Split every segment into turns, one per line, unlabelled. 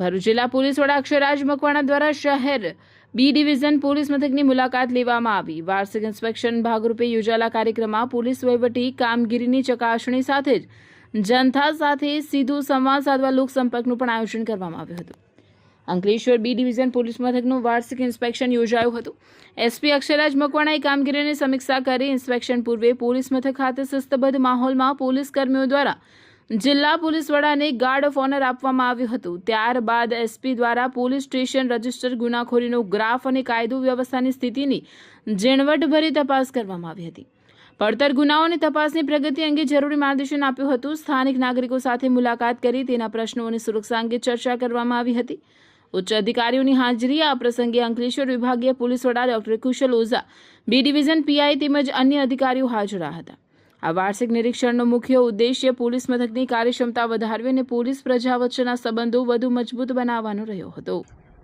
ભરૂચ જિલ્લા પોલીસ વડા અક્ષયરાજ મકવાણા દ્વારા શહેર બી ડિવિઝન પોલીસ મથકની મુલાકાત લેવામાં આવી। વાર્ષિક ઇન્સ્પેક્શન ભાગરૂપે યોજાયેલા કાર્યક્રમમાં પોલીસ વહીવટી કામગીરીની ચકાસણી સાથે જ જનતા સાથે સીધો સંવાદ સાધવા લોકસંપર્કનું પણ આયોજન કરવામાં આવ્યું હતું। અંકલેશ્વર બી ડિવિઝન પોલીસ મથકનું વાર્ષિક ઇન્સ્પેક્શન યોજાયું હતું। એસપી અક્ષયરાજ મકવાણાએ કામગીરીની સમીક્ષા કરી ઇન્સ્પેક્શન પૂર્વે પોલીસ મથક ખાતે શિસ્તબદ્ધ માહોલમાં પોલીસ કર્મીઓ દ્વારા જિલ્લા પોલીસ વડાને ગાર્ડ ઓફ ઓનર આપવામાં આવ્યું હતું। ત્યારબાદ એસપી દ્વારા પોલીસ સ્ટેશન રજિસ્ટર ગુનાખોરીનો ગ્રાફ અને કાયદો વ્યવસ્થાની સ્થિતિની ઝીણવટભરી તપાસ કરવામાં આવી હતી। પડતર ગુનાઓની તપાસની પ્રગતિ અંગે જરૂરી માર્ગદર્શન આપ્યું હતું। સ્થાનિક નાગરિકો સાથે મુલાકાત કરી તેના પ્રશ્નો અને સુરક્ષા અંગે ચર્ચા કરવામાં આવી હતી। ઉચ્ચ અધિકારીઓની હાજરી આ પ્રસંગે અંકલેશ્વર વિભાગીય પોલીસ વડા ડોક્ટર કુશલ ઓઝા, બી ડિવિઝન પીઆઈ તેમજ અન્ય અધિકારીઓ હાજર હતા। આ વાર્ષિક નિરીક્ષણનો મુખ્ય ઉદ્દેશ્ય પોલીસ મથકની કાર્યક્ષમતા વધારવી અને પોલીસ પ્રજા વચ્ચેના સંબંધો વધુ મજબૂત બનાવવાનો રહ્યો હતો।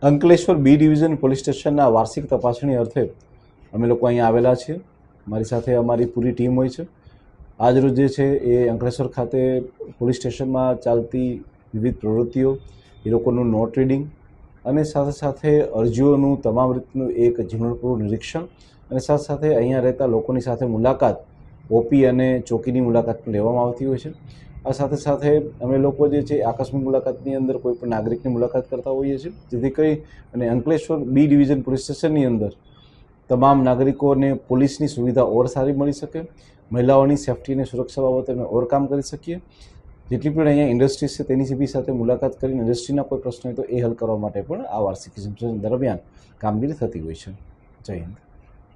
અંકલેશ્વર બી ડિવિઝન પોલીસ સ્ટેશનના વાર્ષિક તપાસણી અર્થે અમે લોકો અહીંયા આવેલા છીએ। મારી સાથે અમારી પૂરી ટીમ હોય છે। આજરોજ જે છે એ અંકલેશ્વર ખાતે પોલીસ સ્ટેશનમાં ચાલતી વિવિધ પ્રવૃત્તિઓ, એ લોકોનું નોટ રીડિંગ અને સાથે સાથે અરજીઓનું તમામ રીતનું એક ઝીણવટપૂર્વક નિરીક્ષણ અને સાથે સાથે અહીંયા રહેતા લોકોની સાથે મુલાકાત, ઓપી અને ચોકીની મુલાકાત પણ લેવામાં આવતી હોય છે। આ સાથે સાથે અમે લોકો જે છે આકસ્મિક મુલાકાતની અંદર કોઈ પણ નાગરિકની મુલાકાત કરતા હોઈએ છીએ, જેથી કરી અને અંકલેશ્વર બી ડિવિઝન પોલીસ સ્ટેશનની અંદર તમામ નાગરિકોને પોલીસની સુવિધા ઓર સારી મળી શકે, મહિલાઓની સેફ્ટી અને સુરક્ષા બાબતે અમે ઓર કામ કરી શકીએ। જેટલી પણ અહીંયા ઇન્ડસ્ટ્રીઝ છે તેની બી સાથે મુલાકાત કરીને ઇન્ડસ્ટ્રીના કોઈ પ્રશ્ન હોય તો એ હલ કરવા માટે પણ આ વાર્ષિક ઇન્સ્પેક્શન દરમિયાન કામગીરી થતી હોય છે। જય હિન્દ।